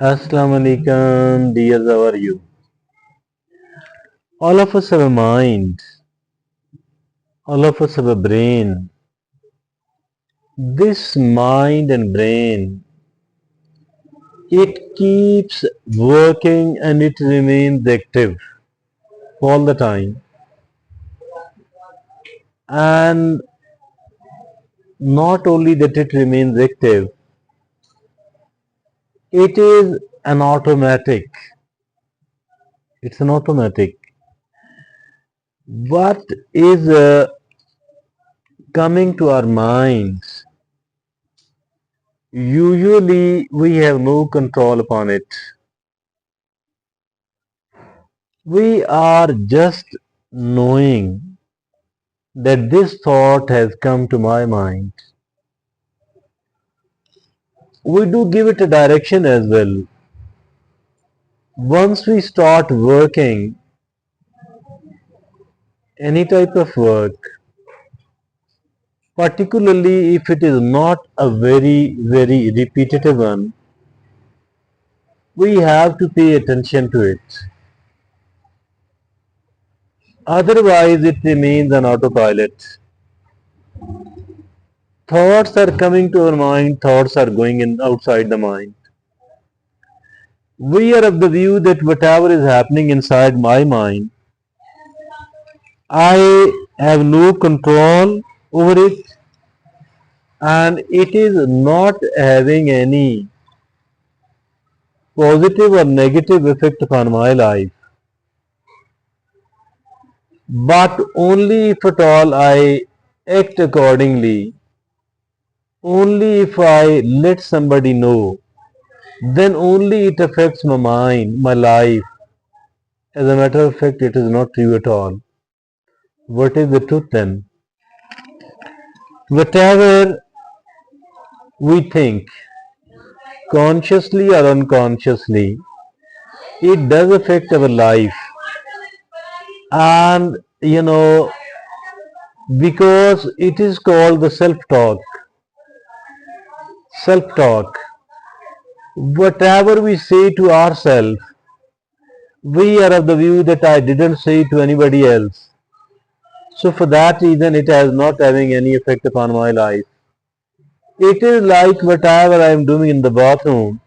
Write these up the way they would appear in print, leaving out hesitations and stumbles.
Assalamu alaikum, dears, how are you? All of us have a mind, all of us have a brain. This mind and brain, it keeps working and it remains active all the time. And not only that it remains active, it is an automatic. It's an automatic. What is coming to our minds, usually we have no control upon it. We are just knowing that this thought has come to my mind. We do give it a direction as well. Once we start working any type of work, particularly if it is not a very repetitive one, we have to pay attention to it. Otherwise, it remains on autopilot. Thoughts are coming to our mind, thoughts are going in outside the mind. We are of the view that whatever is happening inside my mind, I have no control over it and it is not having any positive or negative effect upon my life. But only if at all I act accordingly, only if I let somebody know, then only it affects my mind, my life. As a matter of fact, it is not true at all. What is the truth then? Whatever we think, consciously or unconsciously, it does affect our life. And because it is called the self-talk. Self-talk. Whatever we say to ourselves, we are of the view that I didn't say to anybody else. So for that reason, it is not having any effect upon my life. It is like whatever I am doing in the bathroom,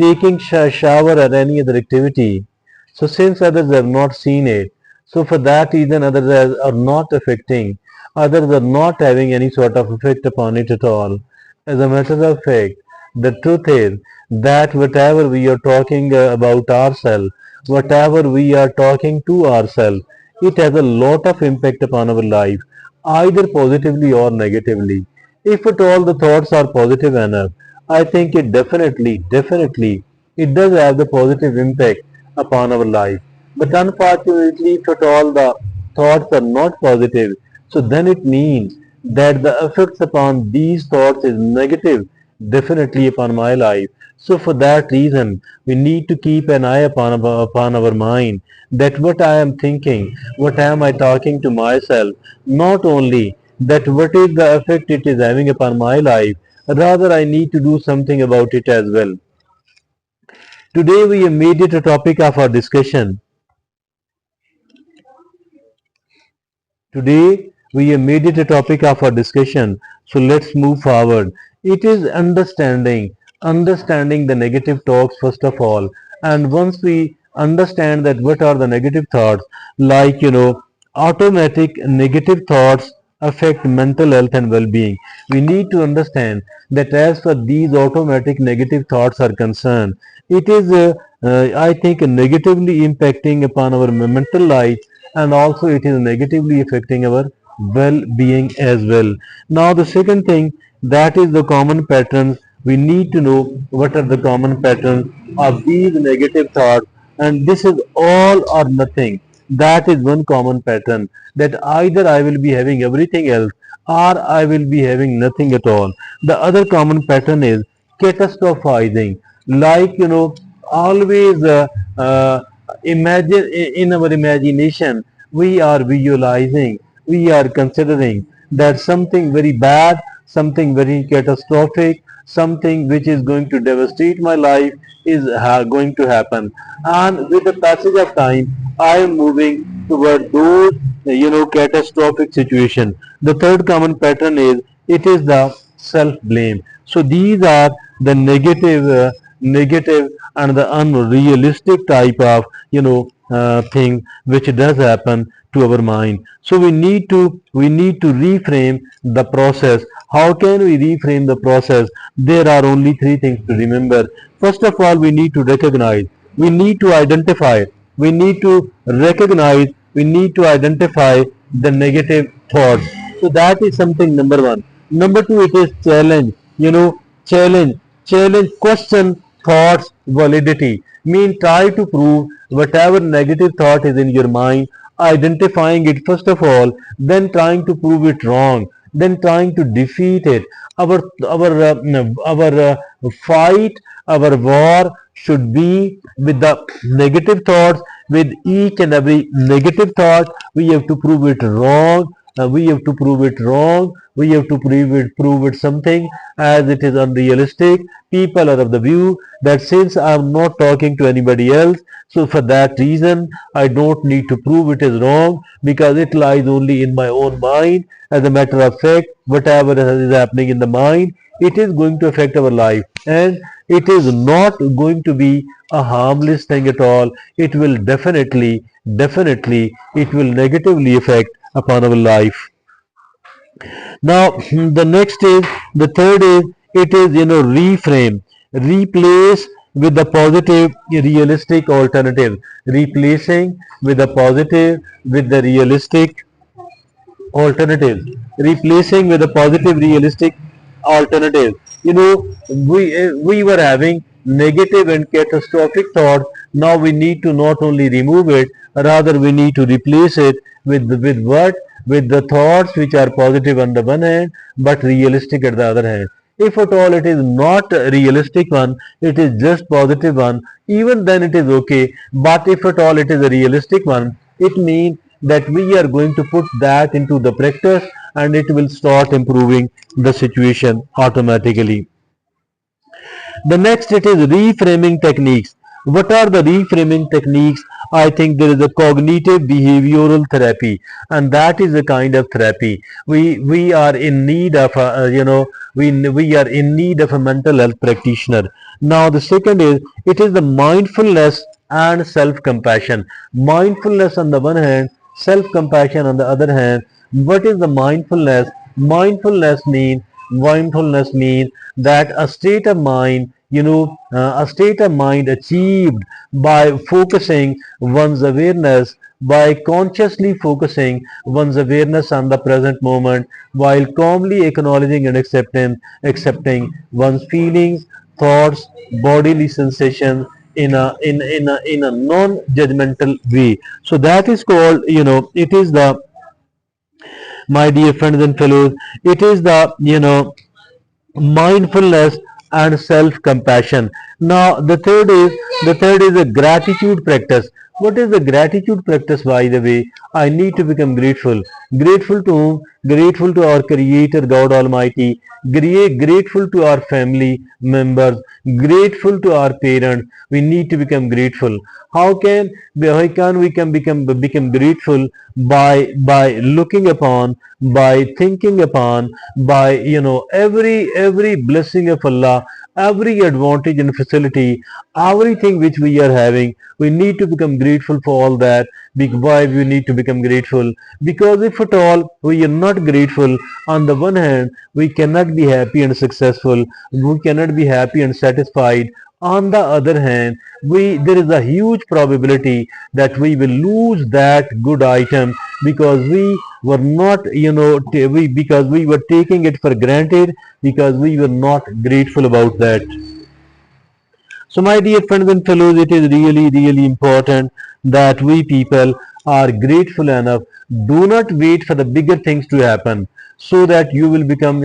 taking shower or any other activity. So since others have not seen it, so for that reason others are not affecting, others are not having any sort of effect upon it at all. As a matter of fact, the truth is that whatever we are talking about ourselves, whatever we are talking to ourselves, it has a lot of impact upon our life, either positively or negatively. If at all the thoughts are positive enough, I think it definitely, it does have the positive impact upon our life. But unfortunately, if at all the thoughts are not positive, so then it means that the effects upon these thoughts is negative, definitely upon my life. So for that reason, we need to keep an eye upon our mind, that what I am thinking, what am I talking to myself, not only that what is the effect it is having upon my life, rather I need to do something about it as well. Today we have made it a topic of our discussion. Today we have made it a topic of our discussion. So let's move forward. It is understanding the negative talks first of all. And once we understand that what are the negative thoughts, like automatic negative thoughts affect mental health and well-being. We need to understand that as far these automatic negative thoughts are concerned, it is I think negatively impacting upon our mental life, and also it is negatively affecting our well-being as well. Now the second thing, that is the common patterns. We need to know what are the common patterns of these negative thoughts, and this is all or nothing. That is one common pattern, that either I will be having everything else or I will be having nothing at all. The other common pattern is catastrophizing, like always imagine in our imagination, we are visualizing, we are considering that something very bad, something very catastrophic, something which is going to devastate my life is going to happen. And with the passage of time, I am moving toward those, catastrophic situation. The third common pattern is it is the self-blame. So these are the negative and the unrealistic type of thing which does happen to our mind. So we need to reframe the process. How can we reframe the process? There are only three things to remember. First of all, we need to recognize, we need to identify, we need to recognize, we need to identify the negative thoughts. So that is something number one. Number two, it is challenge. Challenge, question thoughts validity. Mean try to prove whatever negative thought is in your mind, identifying it first of all, then trying to prove it wrong, then trying to defeat it. Our fight, our war should be with the negative thoughts. With each and every negative thought, we have to prove it wrong. We have to prove it wrong. We have to prove it something as it is unrealistic. People are of the view that since I am not talking to anybody else, so for that reason I don't need to prove it is wrong because it lies only in my own mind. As a matter of fact, whatever is happening in the mind, it is going to affect our life, and it is not going to be a harmless thing at all. It will definitely, it will negatively affect upon our life. Now, the third is, it is, reframe, replace with the positive, realistic alternative, replacing with the positive, with the realistic alternatives, replacing with a positive realistic alternative. We were having negative and catastrophic thoughts. Now we need to not only remove it, rather we need to replace it with what? With the thoughts which are positive on the one hand but realistic at the other hand. If at all it is not a realistic one, it is just positive one, even then it is okay. But if at all it is a realistic one, it means that we are going to put that into the practice and it will start improving the situation automatically. The next, it is reframing techniques. What are the reframing techniques? I think there is a cognitive behavioral therapy, and that is a kind of therapy. We are in need of a, we are in need of a mental health practitioner. Now the second is, it is the mindfulness and self-compassion. Mindfulness on the one hand, self-compassion on the other hand. What is the mindfulness? Mindfulness means that a state of mind, a state of mind achieved by focusing one's awareness, by consciously focusing one's awareness on the present moment, while calmly acknowledging and accepting one's feelings, thoughts, bodily sensations in a non-judgmental way. So that is called, it is the, my dear friends and fellows, it is the, mindfulness and self-compassion. Now the third is a gratitude practice. What is the gratitude practice? By the way, I need to become grateful. Grateful to whom? Grateful to our Creator God Almighty. Grateful to our family members. Grateful to our parents. We need to become grateful. How can we can become grateful? By looking upon, by thinking upon, by every blessing of Allah, every advantage and facility, everything which we are having, we need to become grateful for all that. Why we need to become grateful? Because if at all we are not grateful, on the one hand we cannot be happy and successful, we cannot be happy and satisfied. On the other hand, there is a huge probability that we will lose that good item because we were not, because we were taking it for granted, because we were not grateful about that. So my dear friends and fellows, it is really important that we people are grateful enough. Do not wait for the bigger things to happen so that I will become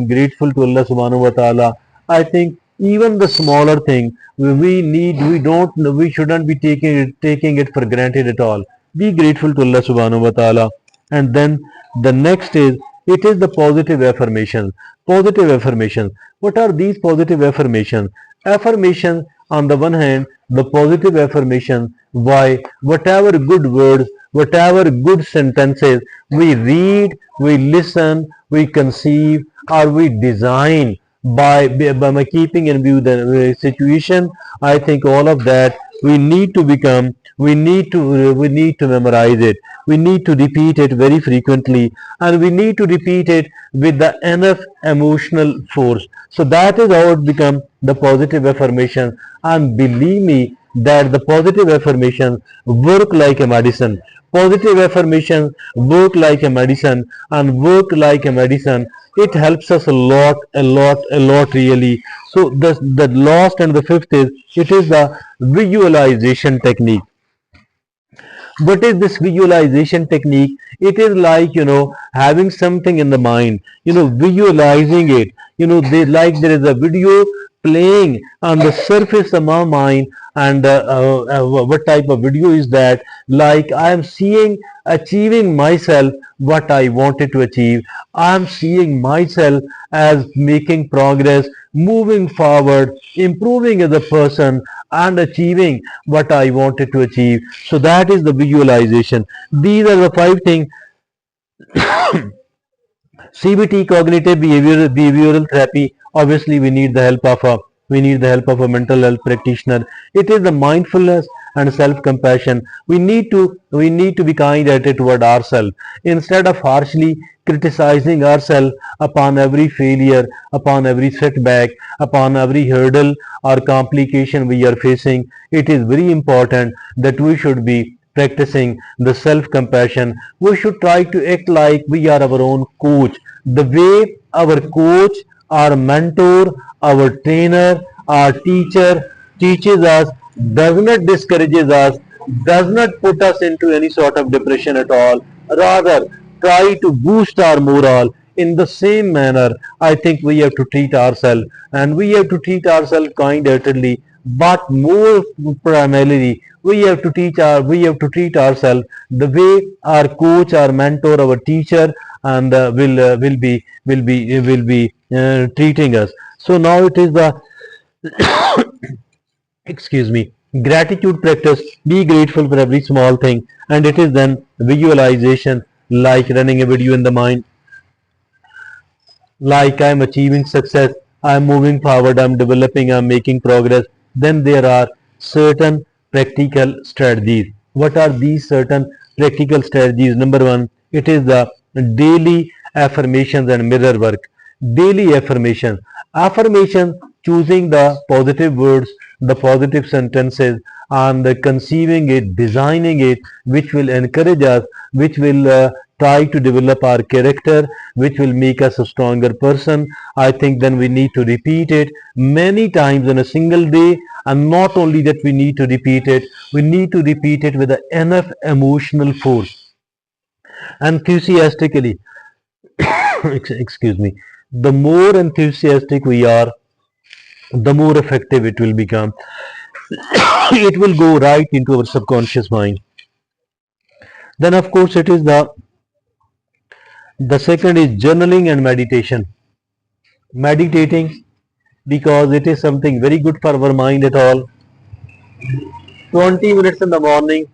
grateful to Allah subhanahu wa ta'ala. I think even the smaller thing, we shouldn't be taking it for granted at all. Be grateful to Allah subhanahu wa ta'ala. And then the next is, It is the positive affirmation. Positive affirmation. What are these positive affirmations? Affirmation, on the one hand, the positive affirmation, why whatever good words, whatever good sentences we read, we listen, we conceive, or we design by keeping in view the situation, I think all of that we need to become, we need to memorize it, we need to repeat it very frequently, and we need to repeat it with the enough emotional force. So that is how it become the positive affirmation. And believe me that the positive affirmations work like a medicine. Positive affirmations work like a medicine, and work like a medicine, it helps us a lot really. So the last and the fifth is, it is the visualization technique. What is this visualization technique? It is like, having something in the mind, visualizing it. They like, there is a video playing on the surface of my mind. And what type of video is that? Like, I am seeing achieving myself what I wanted to achieve. I am seeing myself as making progress, moving forward, improving as a person, and achieving what I wanted to achieve. So that is the visualization. These are the five things. CBT, cognitive behavioral therapy. Obviously, we need the help of a mental health practitioner. It is the mindfulness and self-compassion. We need to be kind at it toward ourselves, instead of harshly criticizing ourselves upon every failure, upon every setback, upon every hurdle or complication we are facing. It is very important that we should be practicing the self-compassion. We should try to act like we are our own coach. The way our coach, our mentor, our trainer, our teacher teaches us, does not discourages us, does not put us into any sort of depression at all. Rather, try to boost our morale. In the same manner, I think we have to treat ourselves, and we have to treat ourselves kind-heartedly. But more primarily, we have to treat ourselves the way our coach, our mentor, our teacher, and will be treating us. So now it is the excuse me, gratitude practice. Be grateful for every small thing, and it is then visualization, like running a video in the mind, like I'm achieving success, I'm moving forward, I'm developing, I'm making progress. Then there are certain practical strategies. What are these certain practical strategies? Number one, it is the daily affirmations and mirror work. Daily affirmation, choosing the positive words, the positive sentences, and conceiving it, designing it, which will encourage us, which will try to develop our character, which will make us a stronger person. I think then we need to repeat it many times in a single day. And not only that, we need to repeat it, we need to repeat it with enough emotional force, enthusiastically. Excuse me. The more enthusiastic we are, the more effective it will become. It will go right into our subconscious mind. Then, of course, it is the second is journaling and meditation. Meditating, because it is something very good for our mind at all. 20 minutes in the morning,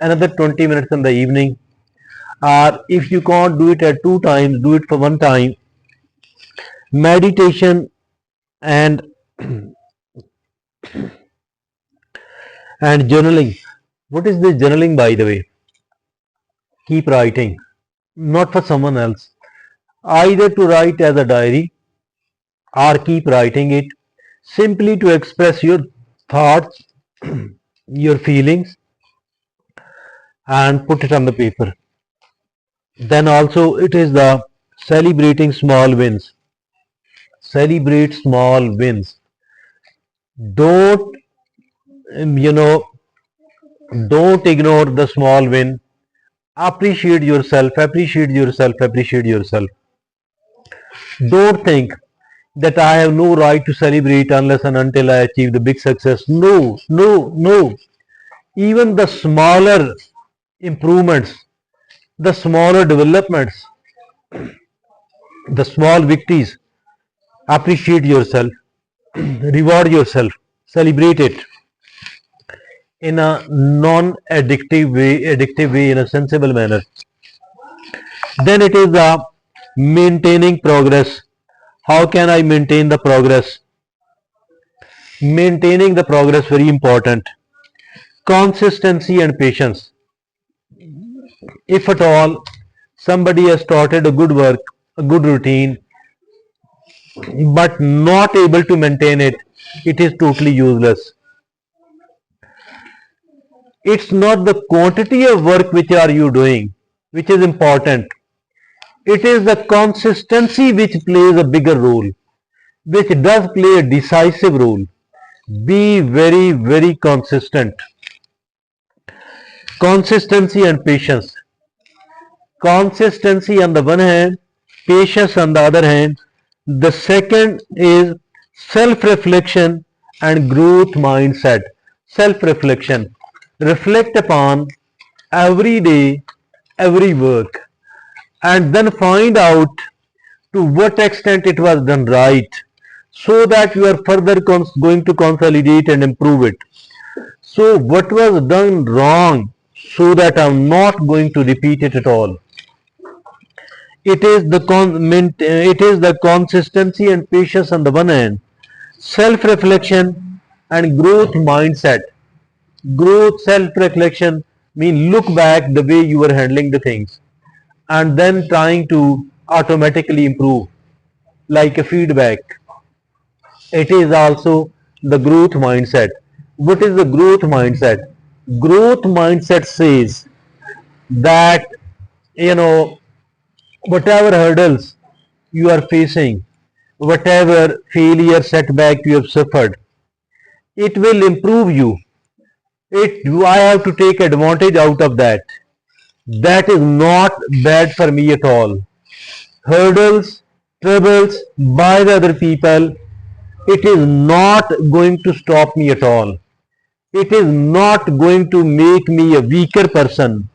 another 20 minutes in the evening. Or if you can't do it at two times, do it for one time. Meditation and journaling. What is this journaling, by the way? Keep writing, not for someone else. Either to write as a diary, or keep writing it simply to express your thoughts, your feelings, and put it on the paper. Then also it is the celebrating small wins. Celebrate small wins. Don't um, you know don't ignore the small win. Appreciate yourself, appreciate yourself, appreciate yourself. Don't think that I have no right to celebrate unless and until I achieve the big success. No, no, no. Even the smaller improvements, the smaller developments, the small victories. Appreciate yourself, reward yourself, celebrate it in a addictive way, in a sensible manner. Then it is the maintaining progress. How can I maintain the progress? Maintaining the progress, very important. Consistency and patience. If at all somebody has started a good work, a good routine, but not able to maintain it, it is totally useless. It's not the quantity of work which are you doing which is important. It is the consistency which plays a bigger role, which does play a decisive role. Be very, very consistent. Consistency and patience. Consistency on the one hand, patience on the other hand. The second is self-reflection and growth mindset. Self-reflection. Reflect upon every day, every work, and then find out to what extent it was done right, so that you are further going to consolidate and improve it. So what was done wrong, so that I'm not going to repeat it at all. It is the consistency and patience on the one hand, self-reflection and growth mindset. Growth, self-reflection mean look back the way you were handling the things and then trying to automatically improve, like a feedback. It is also the growth mindset. What is the growth mindset? Growth mindset says that, you know, whatever hurdles you are facing, whatever failure, setback you have suffered, it will improve you. I have to take advantage out of that. That is not bad for me at all. Hurdles, troubles by the other people, it is not going to stop me at all. It is not going to make me a weaker person.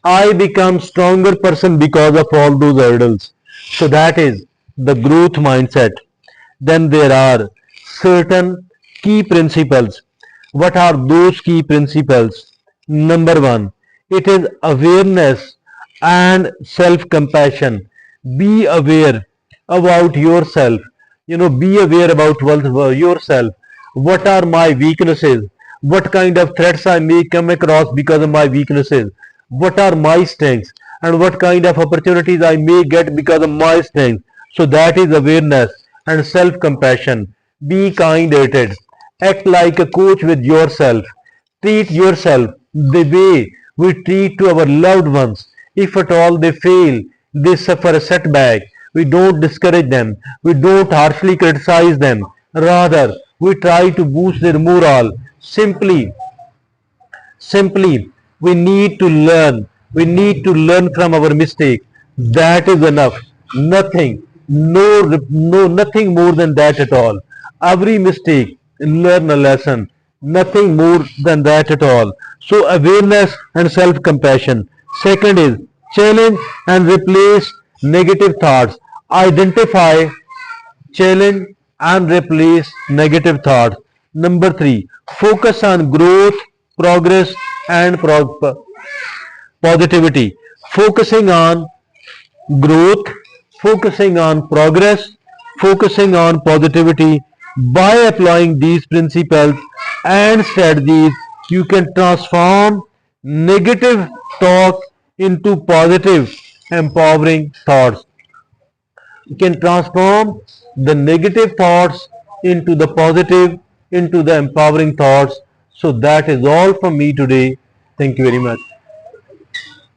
I become stronger person because of all those hurdles. So that is the growth mindset. Then there are certain key principles. What are those key principles? Number one, it is awareness and self-compassion. Be aware about yourself. Be aware about yourself. What are my weaknesses? What kind of threats I may come across because of my weaknesses? What are my strengths? And what kind of opportunities I may get because of my strengths? So that is awareness and self-compassion. Be kind-hearted. Act like a coach with yourself. Treat yourself the way we treat to our loved ones. If at all they fail, they suffer a setback, we don't discourage them. We don't harshly criticize them. Rather, we try to boost their morale. Simply, we need to learn. We need to learn from our mistake. That is enough. Nothing, nothing more than that at all. Every mistake, learn a lesson. Nothing more than that at all. So awareness and self-compassion. Second is challenge and replace negative thoughts. Identify, challenge and replace negative thoughts. Number three, focus on growth, progress and positivity. Focusing on growth, focusing on progress, focusing on positivity. By applying these principles and strategies, you can transform negative talk into positive, empowering thoughts. You can transform the negative thoughts into the positive, into the empowering thoughts. So that is all from me today. Thank you very much.